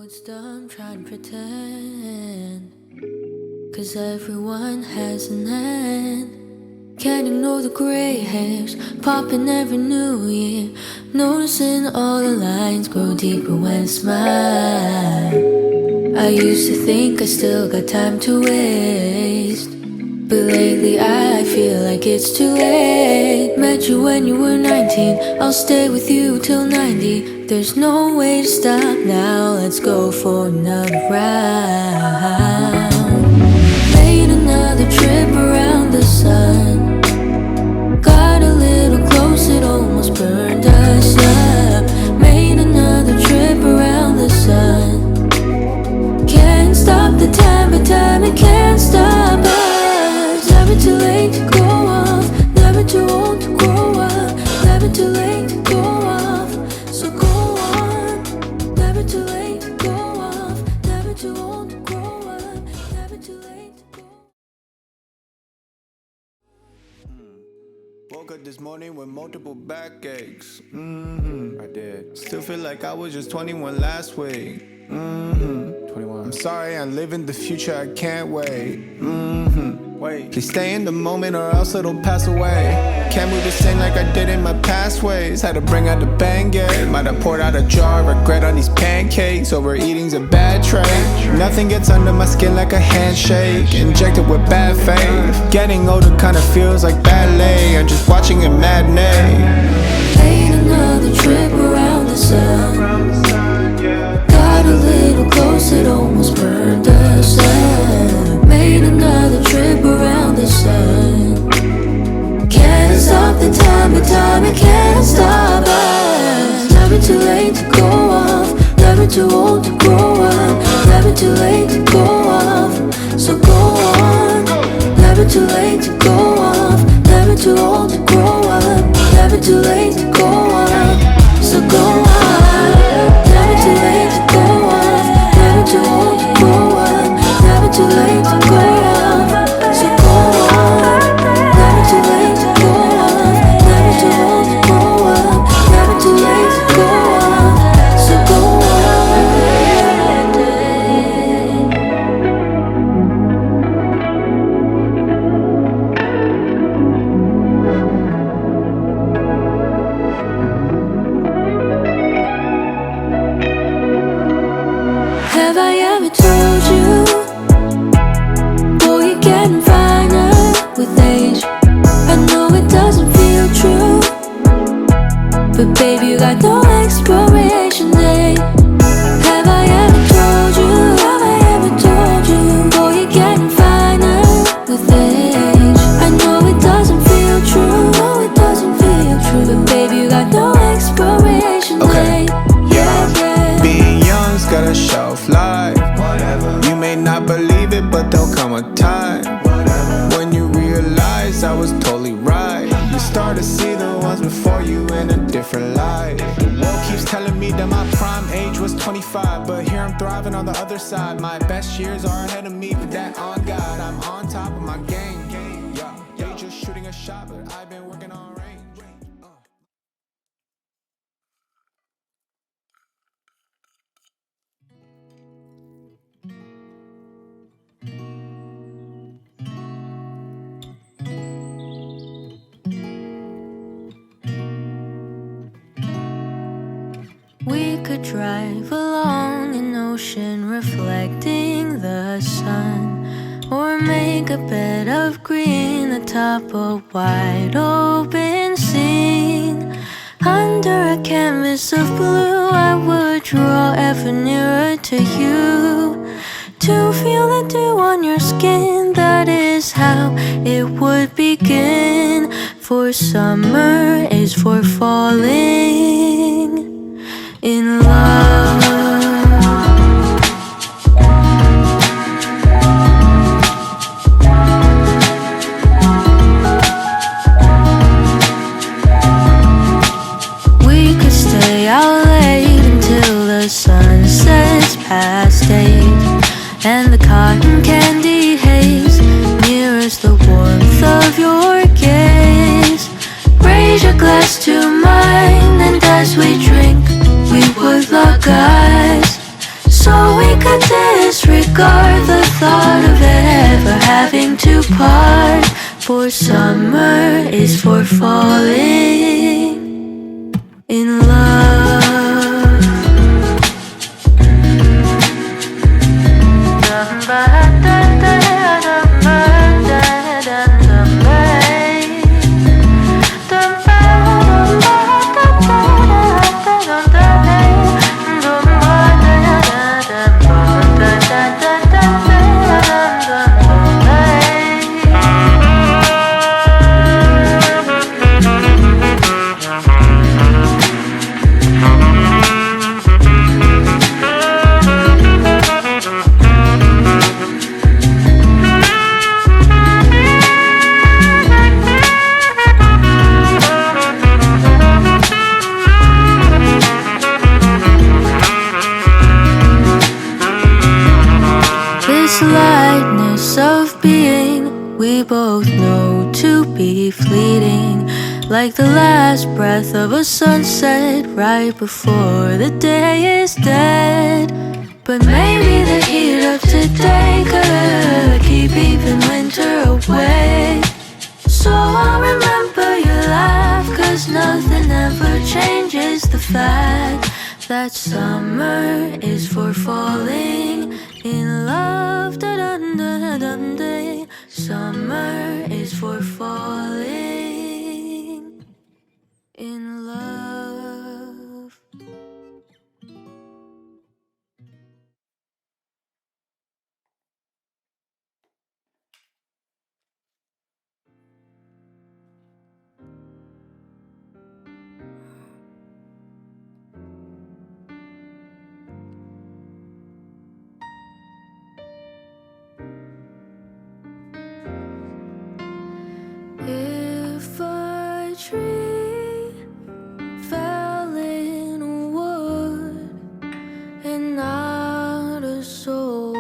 it's done trying to pretend, 'cause everyone has an end. Can't ignore the gray hairs popping every new year, noticing all the lines grow deeper when I smile. I used to think I still got time to waste, but lately I feel like it's too late. Met you when you were 19, I'll stay with you till 90. There's no way to stop now, let's go for another round. Made another trip around the sun, got a little close, it almost burned us up. Made another trip around the sun, can't stop the time, but time it can't stop us. Never too late to go off, never too old to grow up, never too late to go off, so go on. Never too late to go off, never too old to grow up, never too late to go. Woke up this morning with multiple backaches. I did. Still feel like I was just 21 last week. 21. I'm sorry, I'm living the future, I can't wait. Wait. Please stay in the moment or else it'll pass away. Can't move the same like I did in my past ways. Had to bring out the Bengay. Might have poured out a jar of regret on these pancakes. Overeating's a bad trait. Nothing gets under my skin like a handshake. Injected with bad faith. Getting older kinda feels like ballet. I'm just watching a matinee. Made another trip around the sun, got a little close, it almost burned us up. Made another trip around the sun, can't stop the time, but time it can't stop us. Never too late to go off, never too old to grow up, never too late to go off, so go on. Never too late to go off, never too old to grow up, never too late to go off, so go on. Never too late to go off, never too old to grow up, never too late to go off, so go on. Never too late to go off, never too old to grow up, never too late to go off, so go on. Have I ever told you, boy, you're getting finer with age? I know it doesn't feel true, but baby, you got no expiration date. Have I ever told you, have I ever told you, boy, you're getting finer with age? I know it doesn't feel true, no, it doesn't feel true, but baby, you got no expiration date. Being young's got a shelf life. You may not believe it, but there'll come a time when you realize I was totally right. You start to see the ones before you in a different light. The world keeps telling me that my prime age was 25, but here I'm thriving on the other side. My best years are ahead of me, but that on God, I'm on top of my game. Yeah, they just shooting a shot, but I've been working on range. We could drive along an ocean reflecting the sun, or make a bed of green atop a wide open scene. Under a canvas of blue, I would draw ever nearer to you, to feel the dew on your skin. That is how it would begin. For summer is for falling in love. We could stay out late until the sun sets past 8, and the cotton candy haze mirrors the warmth of your gaze. Raise your glass to mine, and as we drink, we would lock eyes. So disregard the thought of ever having to part. For summer is for falling in love. Lightness of being, we both know to be fleeting, like the last breath of a sunset right before the day is dead. But maybe the heat of today could keep even winter away. So I'll remember your laugh, 'cause nothing ever changes the fact that summer is for falling in love. Da-dun-da-dun-day. Summer is for falling in love. If a tree fell in wood and not a soul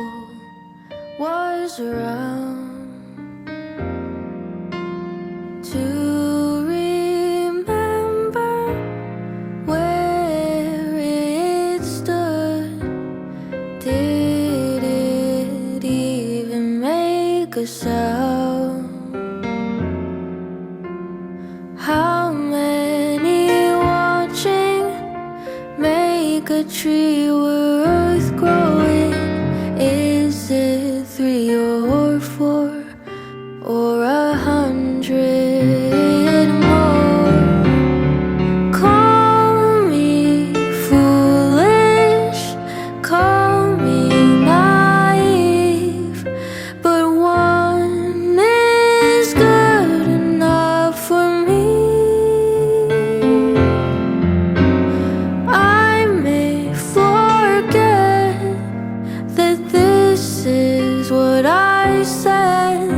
was around to remember where it stood, did it even make a sound? How many watching make a tree worth growing? Is it 3 or 4 or 100 more? Call me foolish, call me naive, but one is good enough for me. I may forget that this is what I said,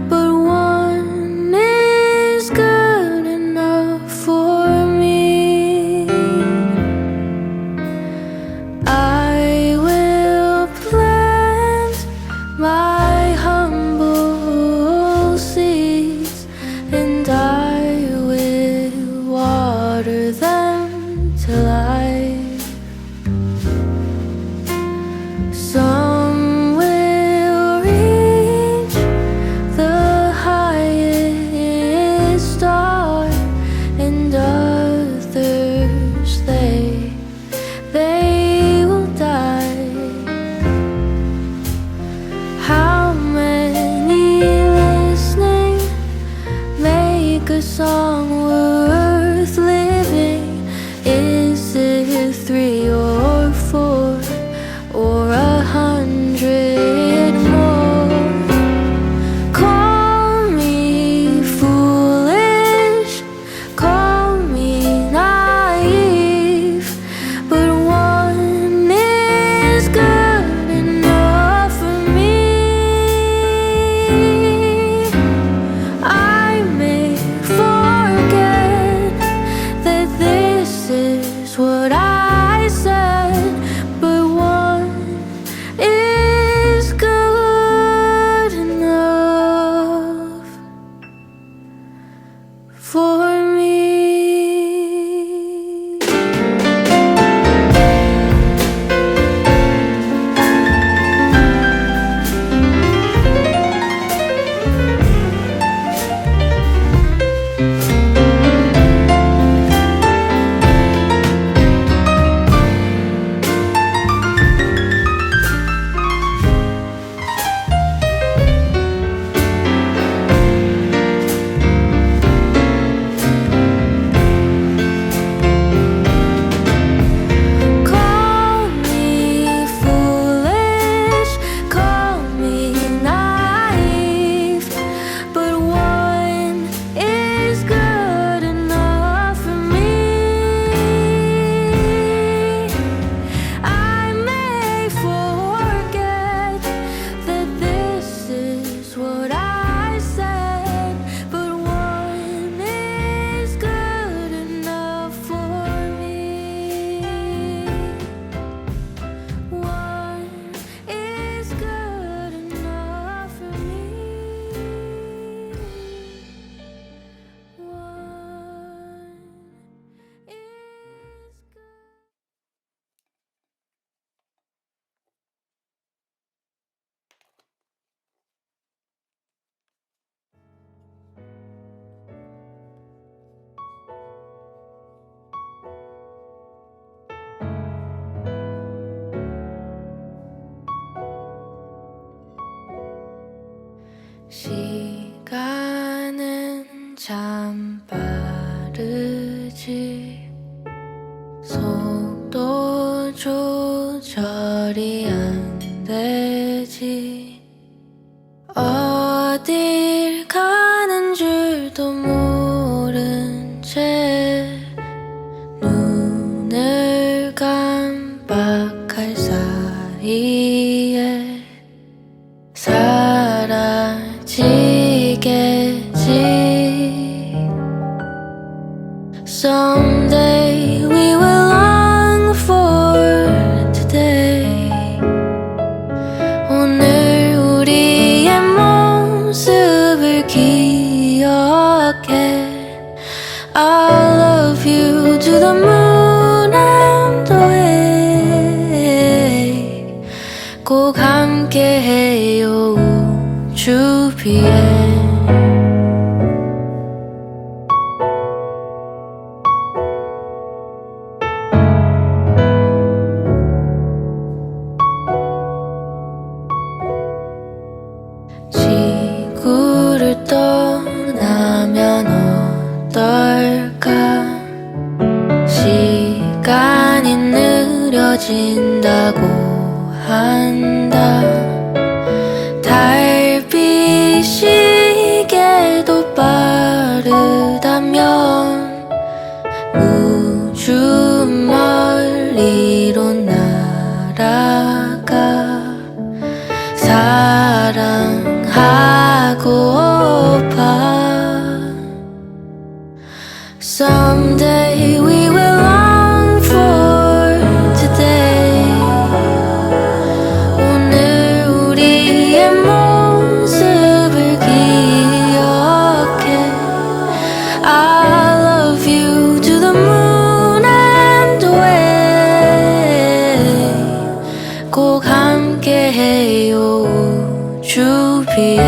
but one is good enough for me. I will plant my humble seeds, and I will water them till some will reach the highest star, and others they will die. How many listening make a song worth living? Is it 3 or 4 or 100? 시간은 참 빠르지 속도 조절이 안 되지 어딜 가는 줄도 모른 채 눈을 깜빡할 사이에 사라지겠지 Someday we will long for today 오늘 우리의 모습을 기억해 I love you to the moon and away 꼭 함께해요 우주비에 지구를 떠나면 어떨까 시간이 느려진다고 한다 달빛 시계도 빠르다면 우주 멀리로 날아가 사랑하고파 Someday we will long for today 오늘 우리의 모습을 기억해 I love you to the moon and away 꼭 함께해요 우주비에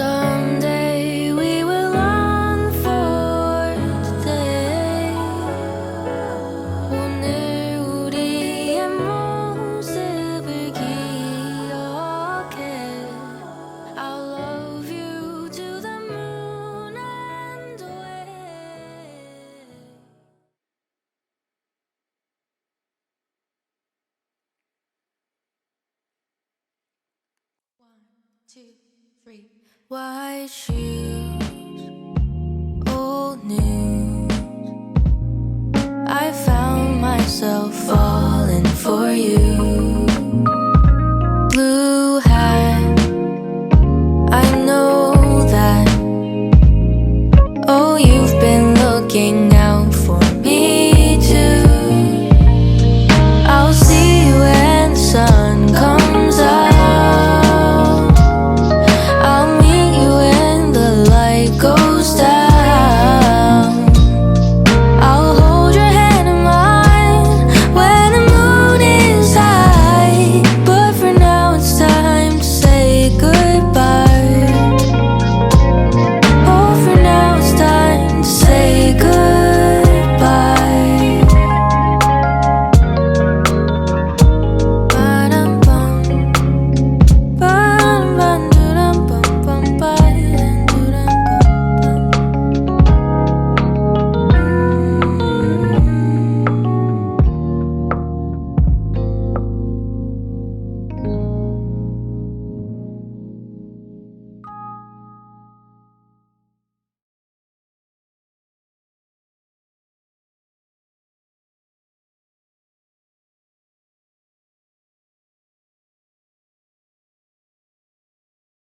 Someday we will long for today 오늘 우리의 모습을 기억해 I'll love you to the moon and away 1, 2, 3 White shoes, old news I found myself falling for you